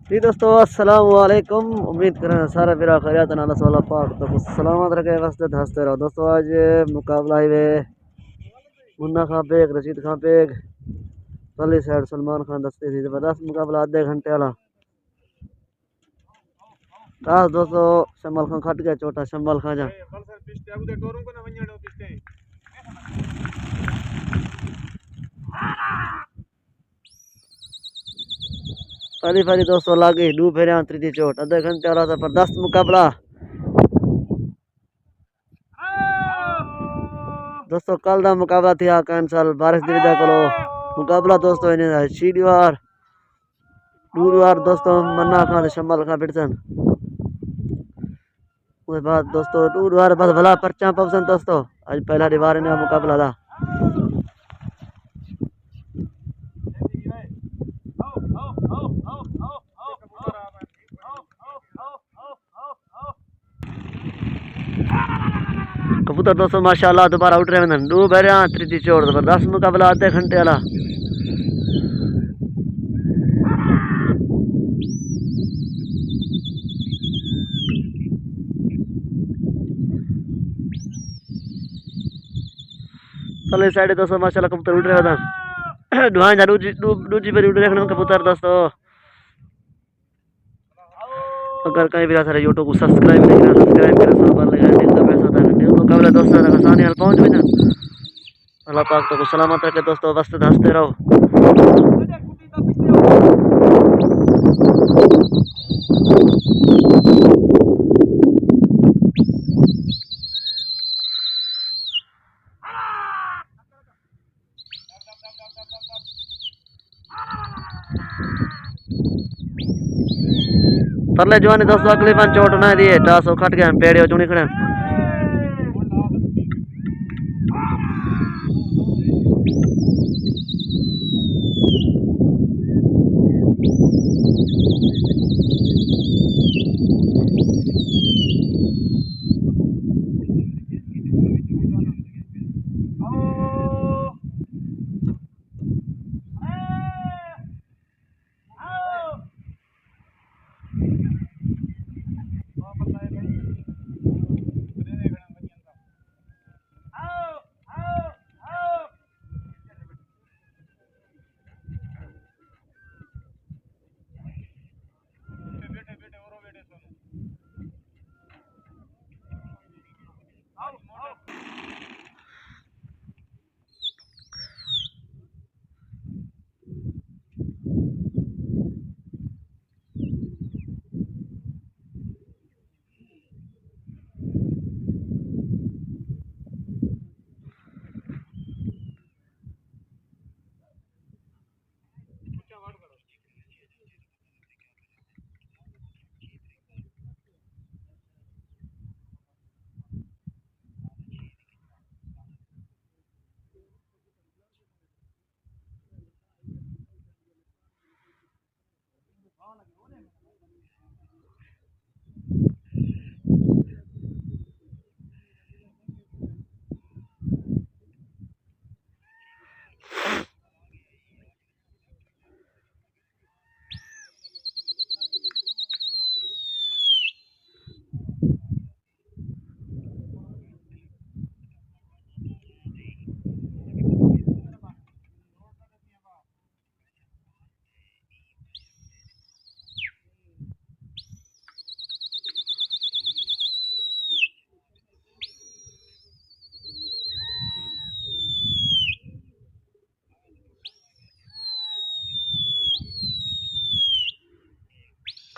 जी दोस्तों अस्सलाम वालेकुम। उम्मीद करें सारा मेरा खैरियत अल्लाह ताला पाक तो कुछ सलामत रखे वास्ते हंसते रहो। दोस्तों आज मुकाबला है वे मुन्ना खां बेग रशीद खां बेग पहली साइड सलमान खान दस्ते थी जबरदस्त मुकाबला आधे घंटे वाला था। दोस्तों शम्बल खां खट गया छोटा शम्बल खां जा पहली पहली दोस्तों लागे दू फेरे आंतरी थी चोट आधे घंटे वाला जबरदस्त मुकाबला। दोस्तों कल का मुकाबला थी कैंसल बारिश की वजह को मुकाबला दोस्तों इन्हें शीडवार दूरवार दोस्तों मन्ना खां ते शम्बल खां बिड़सन उसके बाद दोस्तों दूरवार बस भला पर्चा पवसन दोस्तों आज पहला दीवार इन्हें मुकाबला था। कबूतर दोस्तों माशाल्लाह दोबारा उठ रहे हैं दो बैरिया त्रीती चोट जबरदस्त मुकाबला आधे घंटे वाला। पहले साइड दोस्तों माशाल्लाह कबूतर उड़ रहे हैं दुआएं जा दूजी बारी उड़ रहे हैं कबूतर दोस्तों। अगर कहीं भी सारे यूट्यूब को सब्सक्राइब नहीं करा सब्सक्राइब करें सब पर लगाए देखता पैसा था मुकाबला दोस्तों आसानी हाल पहुंच भी ना अल्लाह पाक तो सलामत रखे दोस्तों वस्त हंसते रहो। परले जवानी दोस्तों अगली पांच चोट ना दिए टासो खट गया पेड़े चुनी खड़े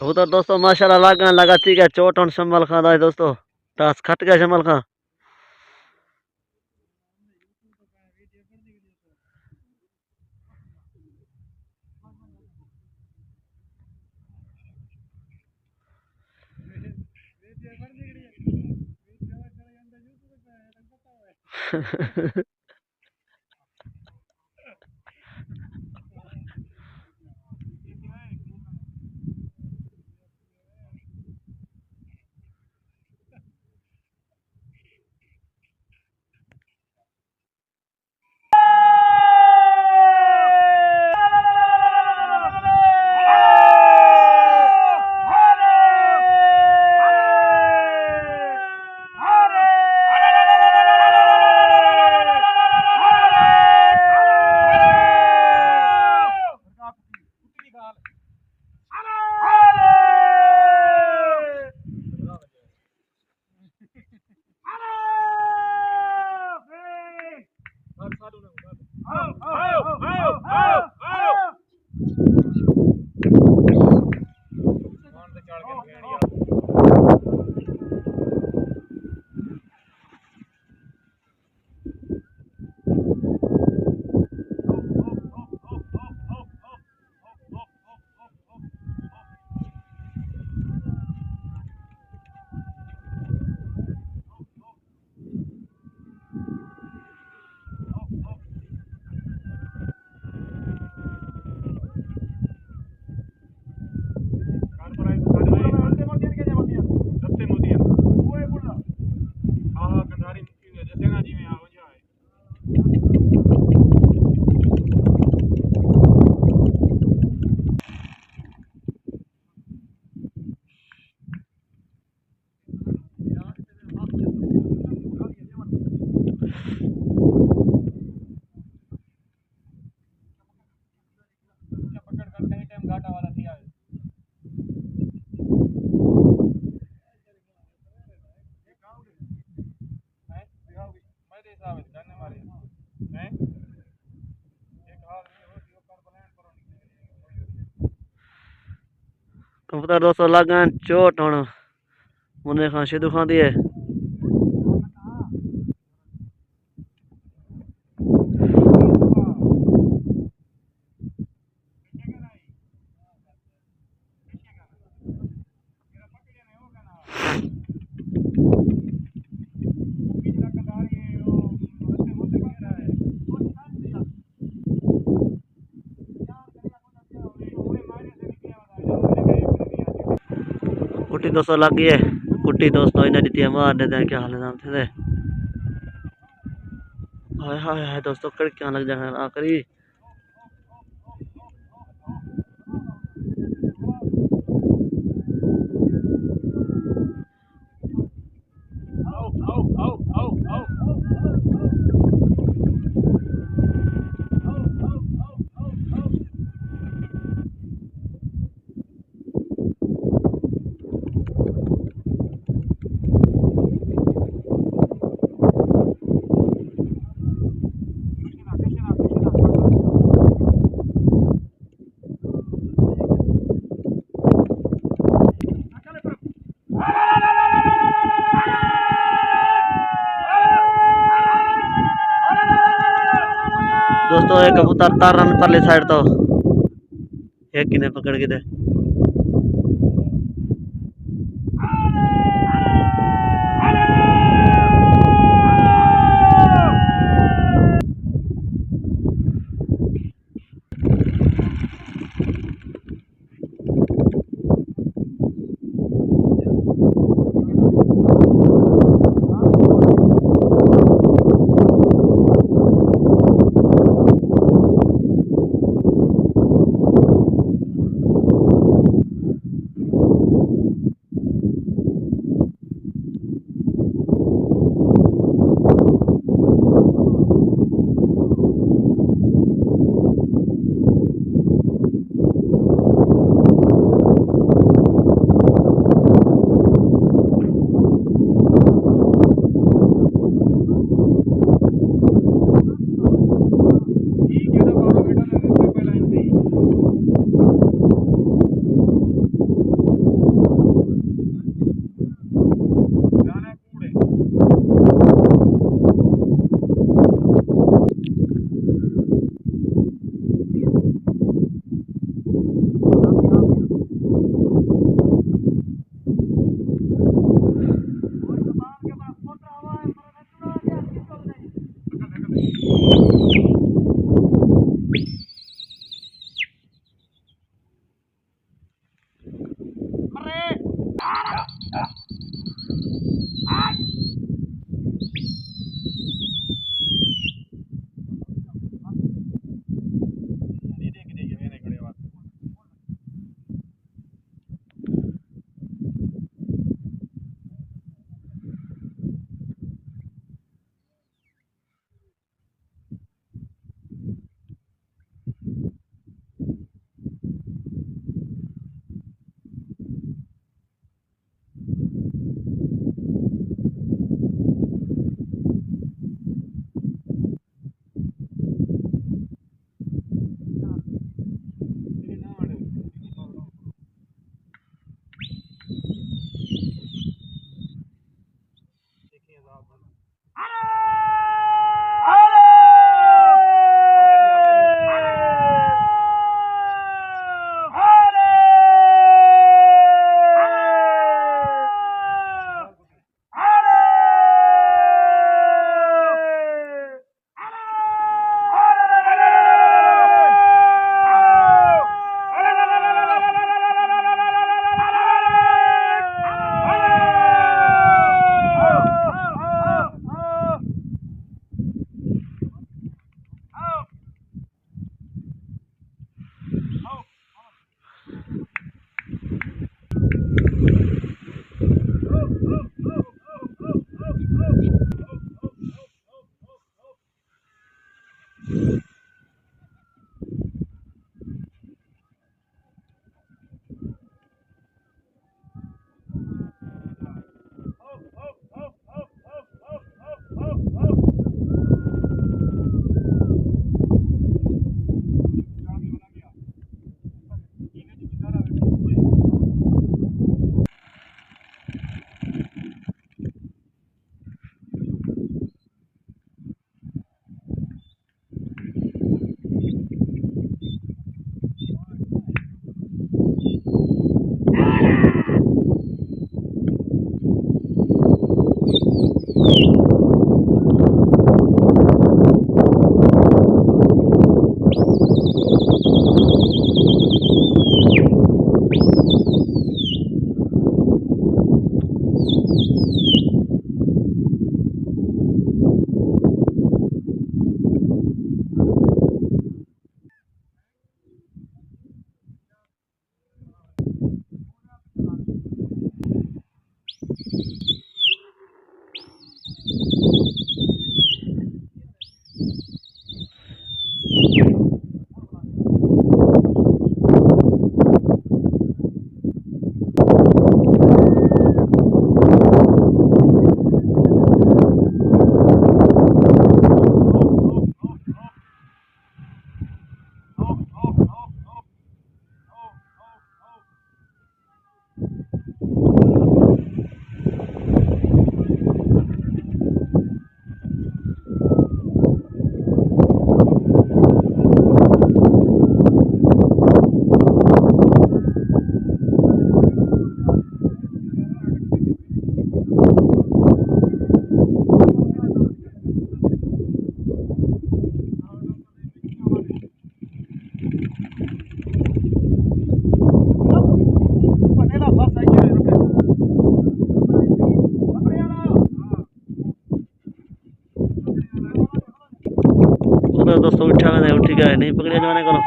कबूतर दोस्तों माशाल्लाह लागन लगा ठीक है चोट और शम्बल खां दा दोस्तों टास खट गया शम्बल खां कबूतर दोस्तों लग गए चोट हुण मुन्ने खां सिद्धू खां दी है। कुट्टी दोस्तों लग गई है। कुट्टी दोस्तों इन्हें दी मार देते क्या हाल है थे। हाय हाय हाय दोस्तों कड़कियां लग जाए आखिरी। दोस्तों एक कबूतर तार रन परली साइड तो एक किने पकड़ के दे। गए नहीं पकड़े जाने को।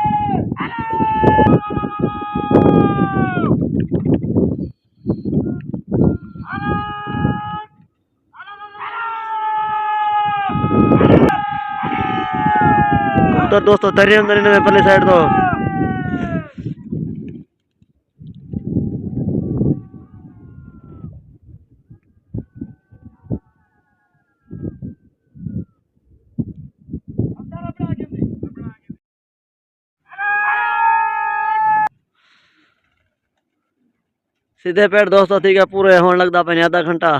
उधर दोस्तों तरी अंदर इन्हें पहले साइड तो सीधे पेड़ दोस्तों ठीक है पूरे होने लगता पे आधा घंटा।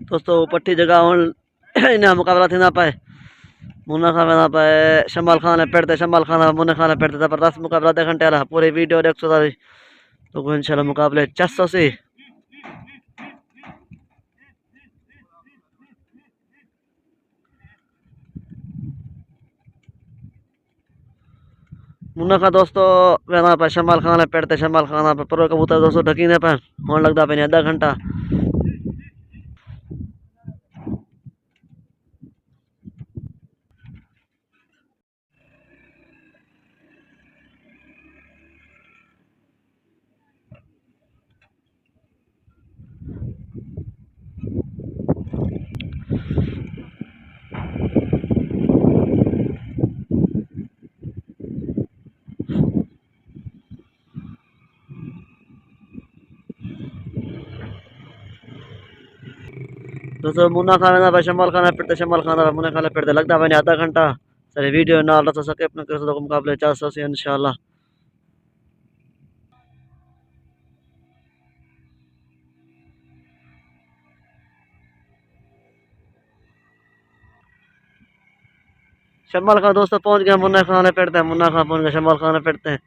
दोस्तों पट्टी जगह इन्हें मुकाबला थी ना पाए मुन्ना खान ना पाए शमाल खान पेड़ते शमाल खान मुन्ना खान पेड़ते जबरदस्त मुकाबला आधे घंटे वाला पूरी वीडियो देख सो तो इंशाल्लाह मुकाबले 400 से मुन्ना खान दोस्तों वहाँ पे शमाल खान पेड़ते शमाल खान पे पूरे कबूतर दोस्तों ढकीने पे होने लगता पे आधा घंटा। दोस्तों मुन्ना खान पे शमाल खान पेड़ते शमाल खान मुन्ना खान पेड़ते लगता पे आधा घंटा सारी वीडियो ना रच सके अपने कर सको मुकाबले 400 से इंशाल्लाह। शमाल खान दोस्तों पहुंच गया मुन्ना खान पेड़ते हैं मुन्ना खान पहुंच गया शमाल खान पेड़ते हैं।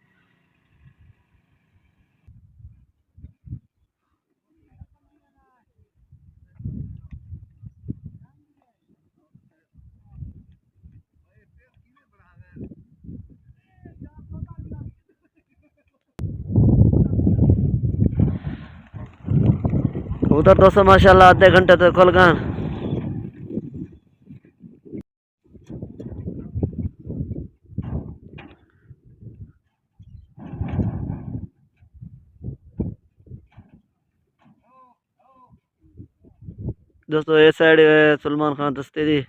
उधर दोस्तों माशाल्लाह आधे घंटे तक खुल गए। दोस्तों ये साइड है सलमान खान दस्ती दी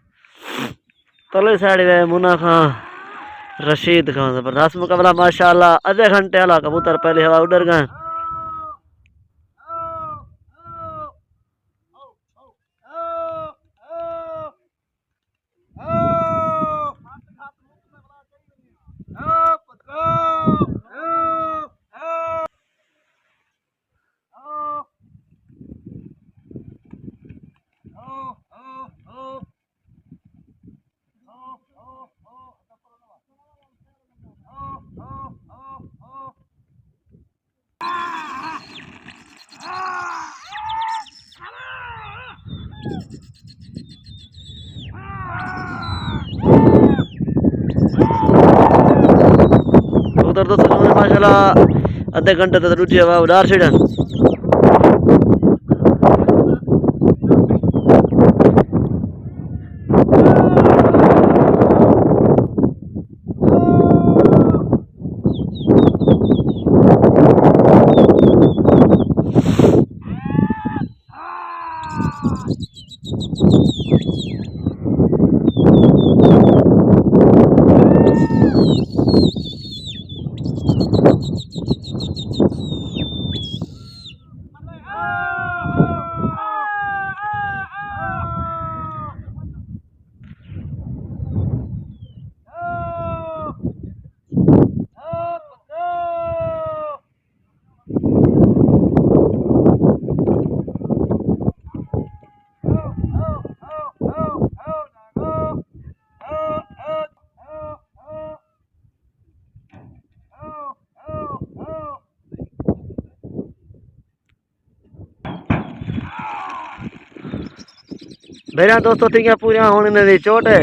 पहले साइड है मुन्ना खान रशीद खान जबरदस्त मुकाबला माशाल्लाह आधे घंटे वाला कबूतर पहले हवा उड़ गए। उधर दोस्तों माशाल्लाह आधे घंटे तक रुचि हवा उड़ार छड़न। मेरा दोस्तों ठीक है पूरा होने में चोट है।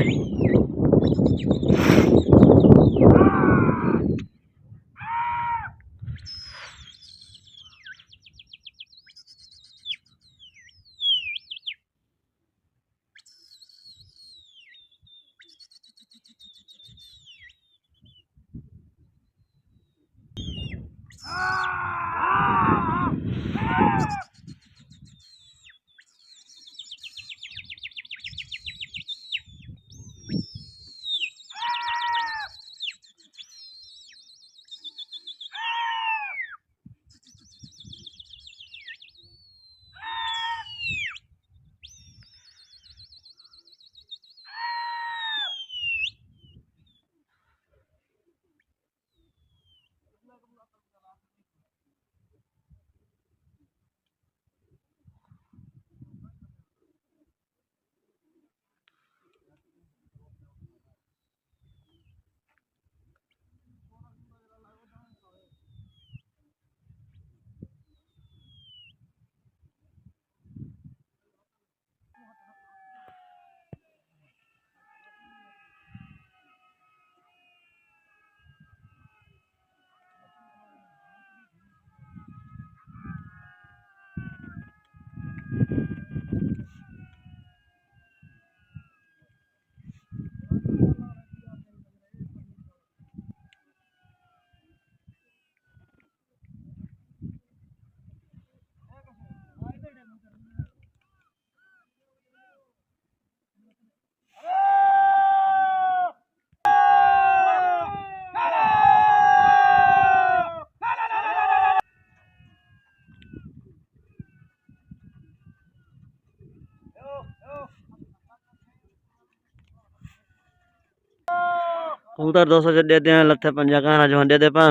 कबूतर दोस्तों जो देते हैं लत्थे पंजा कहना जो दे दे पा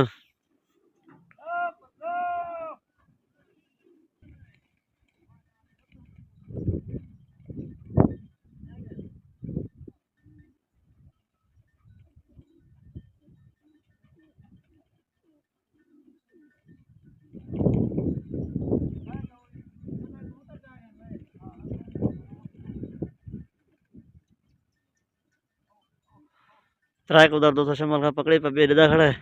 ट्राई कबूतर दोस्तों शमल का पकड़ी पर बेदा खड़ा है।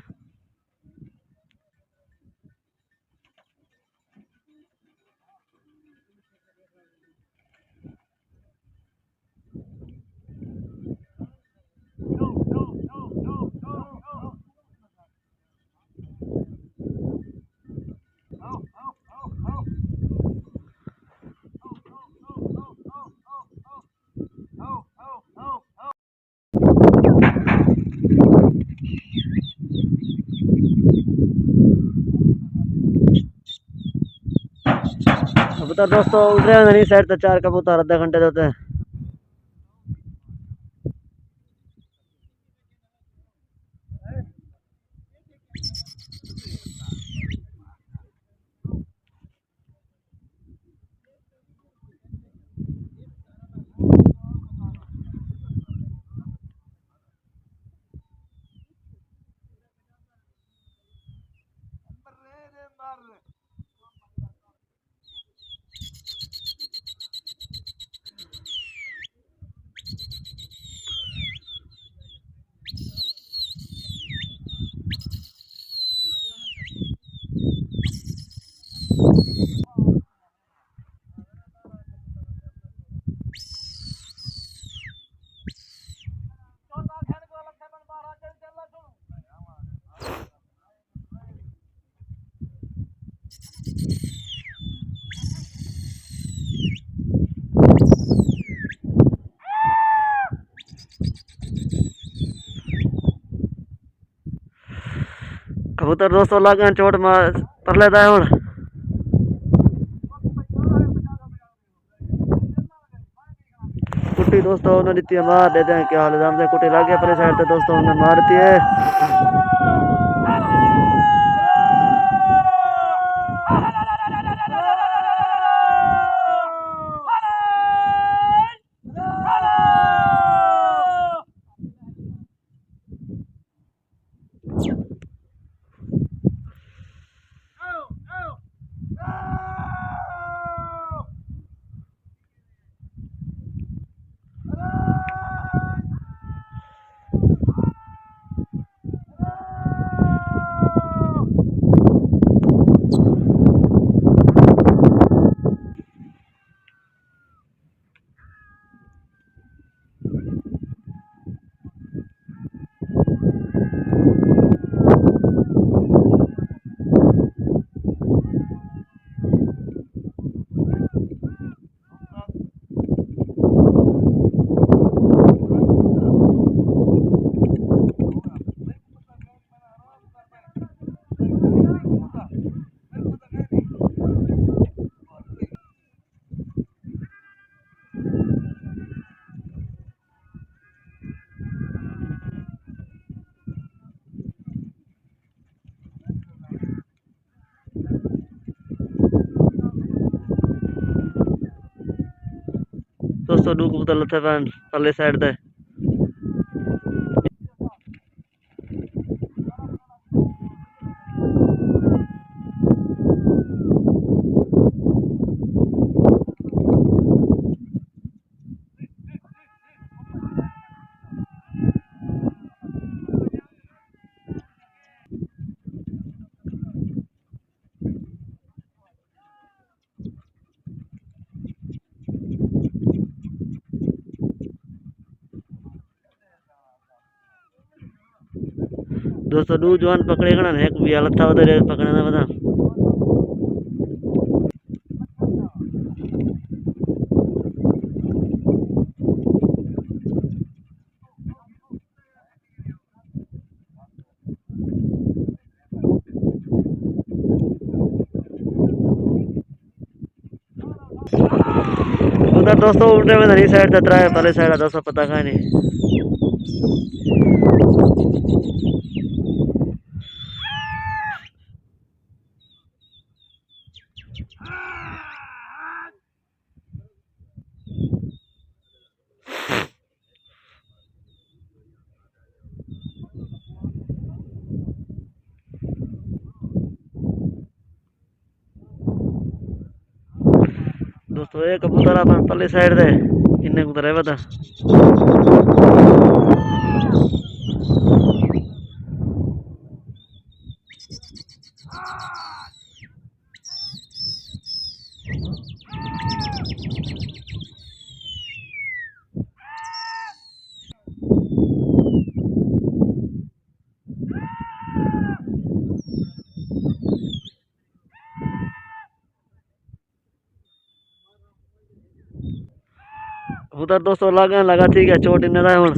कबूतर दोस्तों उतरे नहीं साइड तो 4 कबूतर आधा घंटे देते हैं। कबूतर दोस्तों लागन चोट मार पर लेता है हुण कुट्टी दोस्तों उन्होंने दी मार देते हैं। क्या हाल है कुट्टी लग गया अपने साइड से दोस्तों उन्हें मार दी है। दोस्तों दो कबूतर लथे पैन परली साइड ते। दोस्तों दो जवान पकड़े गणा है एक भी लथा उधर पकड़ने बता। उधर दोस्तों उल्टे में धनी साइड तक है पहले साइड दोस्तों पता का नहीं। दोस्तों एक कबूतर अपन पल्ली साइड दे इन्ने कबूतर है बता। कबूतर दोस्तों लगा लगा ठीक है चोट इन्ने दा हुन।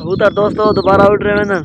कबूतर दोस्तों दोबारा उड़ रहे हैं ना।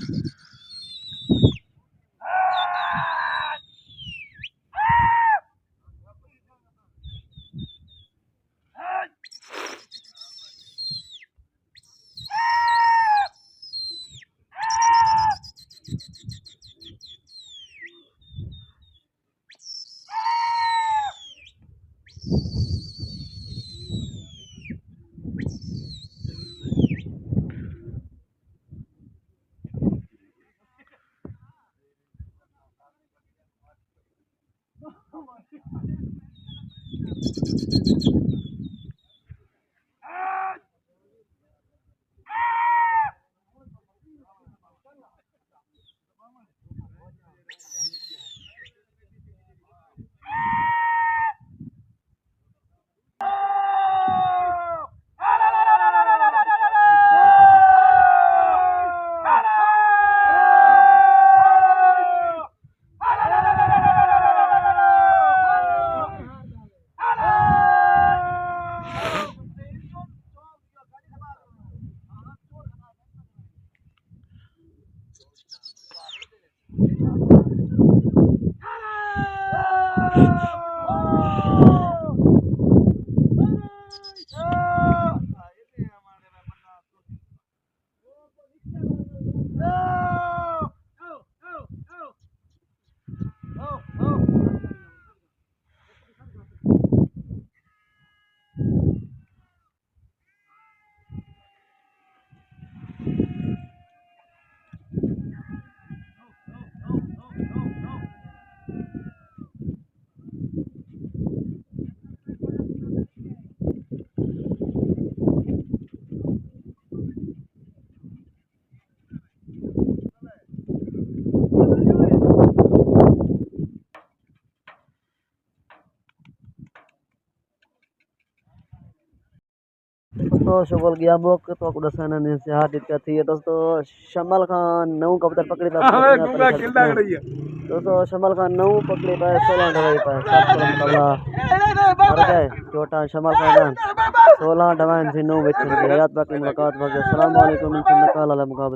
दोस्तों शुगल गया मुक तो कुछ दसाना ने से हाथ इतना थी दोस्तों शमल खान नौ कबूतर पकड़ी था दोस्तों शमल खान नौ पकड़ी पाए 16 ढवाई पाए 7 करो मुकाबला हार गए छोटा शमल खान 16 ढवाई से 9 बच्चे हयात बाकी मुलाकात बाकी अस्सलाम वालेकुम इंशाल्लाह कल मुकाबले।